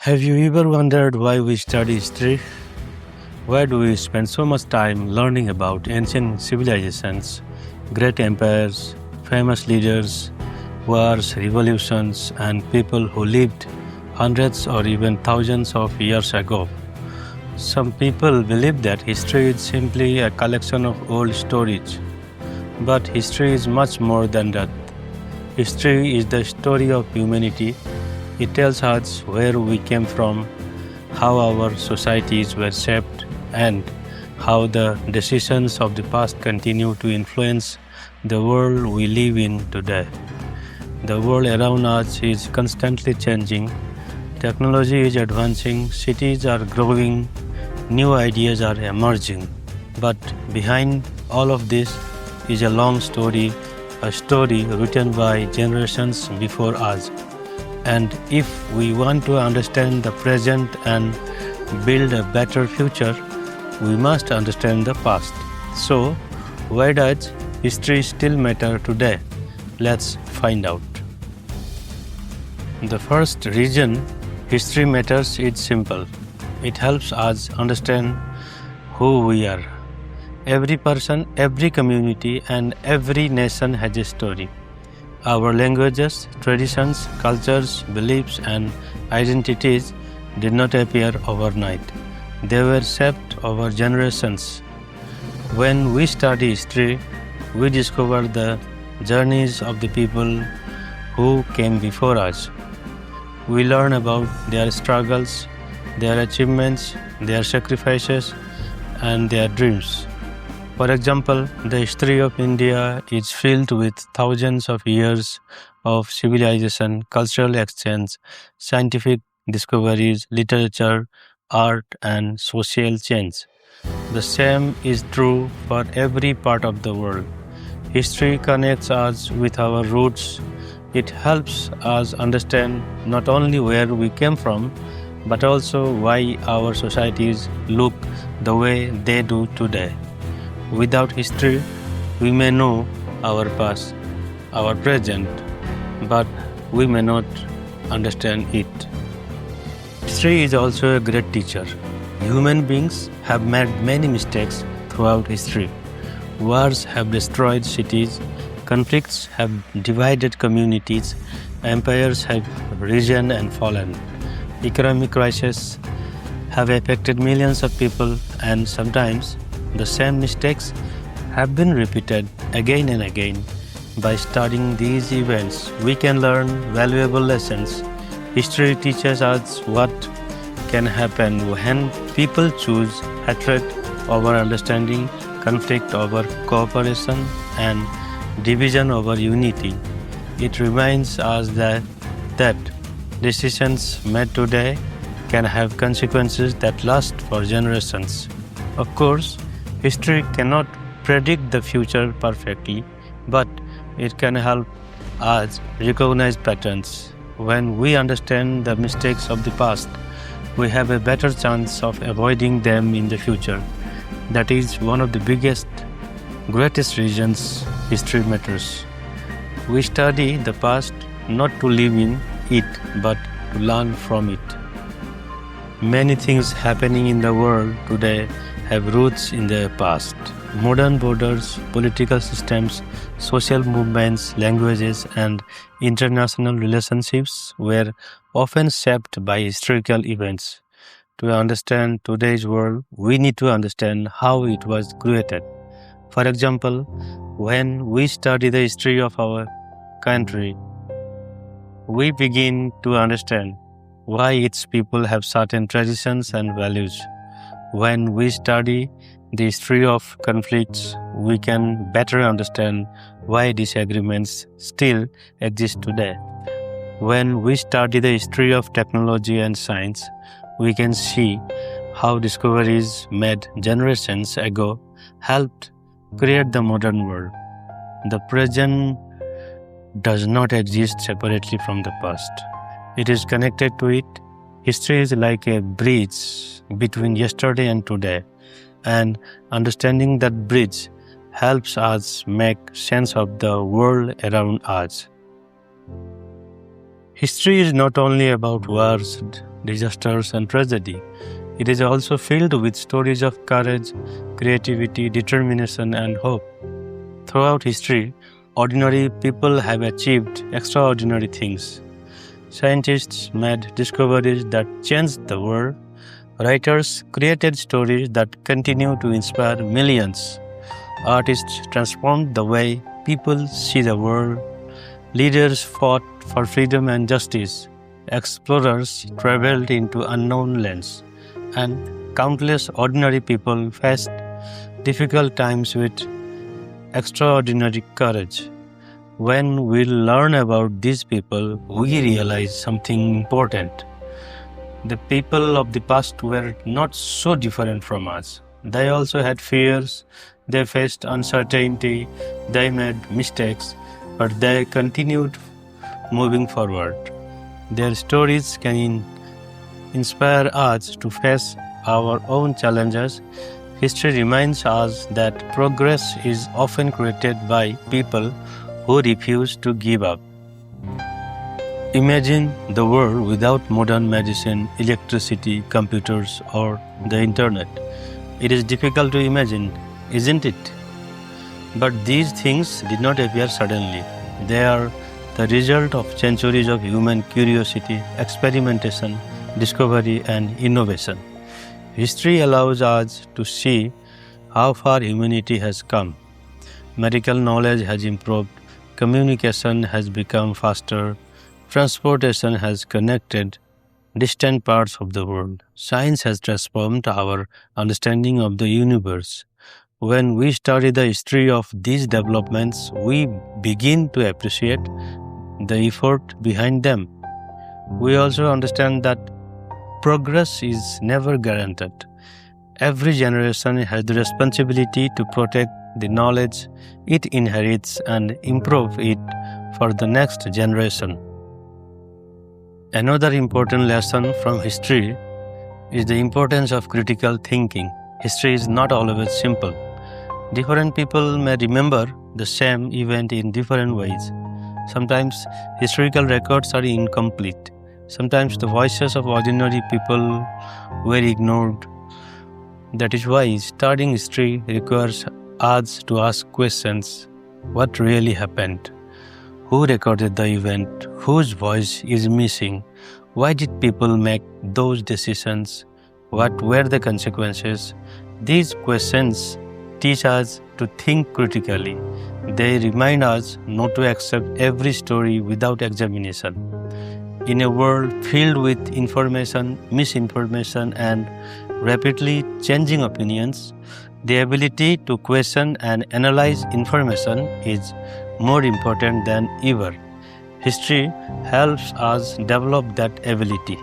Have you ever wondered why we study history? Why do we spend so much time learning about ancient civilizations, great empires, famous leaders, wars, revolutions, and people who lived hundreds or even thousands of years ago? Some people believe that history is simply a collection of old stories, but history is much more than that. History is the story of humanity. It tells us where we came from, how our societies were shaped, and how the decisions of the past continue to influence the world we live in today. The world around us is constantly changing. Technology is advancing, cities are growing, new ideas are emerging. But behind all of this is a long story, a story written by generations before us. And if we want to understand the present and build a better future, we must understand the past. So, why does history still matter today? Let's find out. The first reason history matters is simple. It helps us understand who we are. Every person, every community, and every nation has a story. Our languages, traditions, cultures, beliefs, and identities did not appear overnight. They were shaped over generations. When we study history, we discover the journeys of the people who came before us. We learn about their struggles, their achievements, their sacrifices, and their dreams. For example, the history of India is filled with thousands of years of civilization, cultural exchange, scientific discoveries, literature, art, and social change. The same is true for every part of the world. History connects us with our roots. It helps us understand not only where we came from, but also why our societies look the way they do today. Without history, we may know our past, our present, but we may not understand it. History is also a great teacher. Human beings have made many mistakes throughout history. Wars have destroyed cities, conflicts have divided communities, empires have risen and fallen. Economic crises have affected millions of people, and sometimes the same mistakes have been repeated again and again. By studying these events, we can learn valuable lessons. History teaches us what can happen when people choose hatred over understanding, conflict over cooperation, and division over unity. It reminds us that decisions made today can have consequences that last for generations. Of course, history cannot predict the future perfectly, but it can help us recognize patterns. When we understand the mistakes of the past, we have a better chance of avoiding them in the future. That is one of the greatest reasons history matters. We study the past not to live in it, but to learn from it. Many things happening in the world today have roots in the past. Modern borders, political systems, social movements, languages, and international relationships were often shaped by historical events. To understand today's world, we need to understand how it was created. For example, when we study the history of our country, we begin to understand why its people have certain traditions and values. When we study the history of conflicts, we can better understand why disagreements still exist today. When we study the history of technology and science, we can see how discoveries made generations ago helped create the modern world. The present does not exist separately from the past. It is connected to it. History is like a bridge between yesterday and today, and understanding that bridge helps us make sense of the world around us. History is not only about wars, disasters, and tragedy. It is also filled with stories of courage, creativity, determination, and hope. Throughout history, ordinary people have achieved extraordinary things. Scientists made discoveries that changed the world. Writers created stories that continue to inspire millions. Artists transformed the way people see the world. Leaders fought for freedom and justice. Explorers traveled into unknown lands. And countless ordinary people faced difficult times with extraordinary courage. When we learn about these people, we realize something important. The people of the past were not so different from us. They also had fears, they faced uncertainty, they made mistakes, but they continued moving forward. Their stories can inspire us to face our own challenges. History reminds us that progress is often created by people who refuse to give up. Imagine the world without modern medicine, electricity, computers, or the internet. It is difficult to imagine, isn't it? But these things did not appear suddenly. They are the result of centuries of human curiosity, experimentation, discovery, and innovation. History allows us to see how far humanity has come. Medical knowledge has improved, communication has become faster, transportation has connected distant parts of the world. Science has transformed our understanding of the universe. When we study the history of these developments, we begin to appreciate the effort behind them. We also understand that progress is never guaranteed. Every generation has the responsibility to protect the knowledge it inherits and improve it for the next generation. Another important lesson from history is the importance of critical thinking. History is not always simple. Different people may remember the same event in different ways. Sometimes historical records are incomplete. Sometimes the voices of ordinary people were ignored. That is why studying history requires us to ask questions. What really happened? Who recorded the event? Whose voice is missing? Why did people make those decisions? What were the consequences? These questions teach us to think critically. They remind us not to accept every story without examination. In a world filled with information, misinformation, and rapidly changing opinions, the ability to question and analyze information is more important than ever. History helps us develop that ability.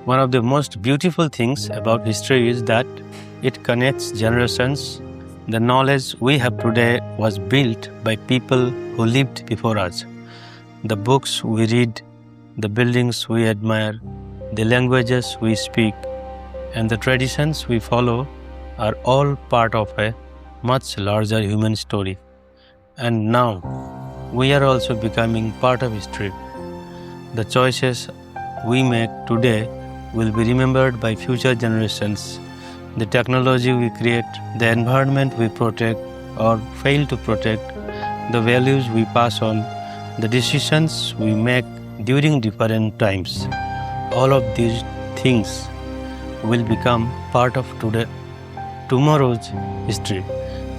One of the most beautiful things about history is that it connects generations. The knowledge we have today was built by people who lived before us. The books we read, the buildings we admire, the languages we speak, and the traditions we follow are all part of a much larger human story. And now, we are also becoming part of history. The choices we make today will be remembered by future generations. The technology we create, the environment we protect or fail to protect, the values we pass on, the decisions we make during different times. All of these things will become part of tomorrow's history.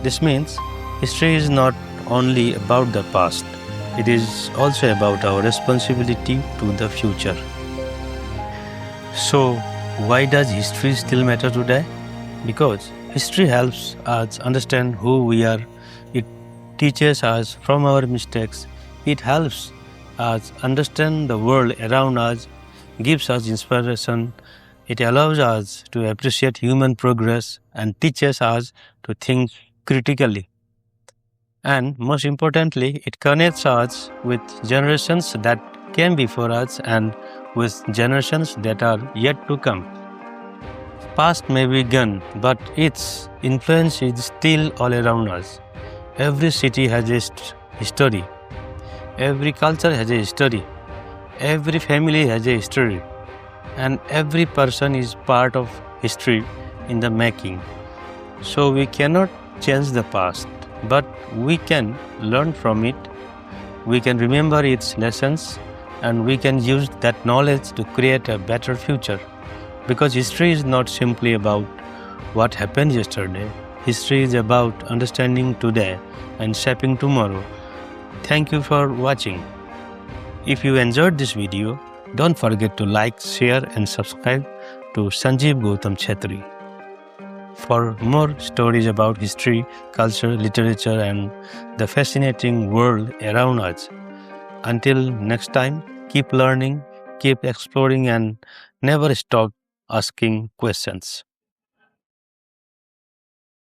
This means history is not only about the past, it is also about our responsibility to the future. So, why does history still matter today? Because history helps us understand who we are. It teaches us from our mistakes. It helps us understand the world around us, gives us inspiration. It allows us to appreciate human progress and teaches us to think critically. And most importantly, it connects us with generations that came before us and with generations that are yet to come. Past may be gone, but its influence is still all around us. Every city has a history. Every culture has a history. Every family has a history, and every person is part of history in the making. So we cannot change the past, but we can learn from it. We can remember its lessons, and we can use that knowledge to create a better future. Because history is not simply about what happened yesterday. History is about understanding today and shaping tomorrow. Thank you for watching. If you enjoyed this video, don't forget to like, share and subscribe to Sanjeev Gautam Chhetri. For more stories about history, culture, literature and the fascinating world around us. Until next time, keep learning, keep exploring and never stop asking questions.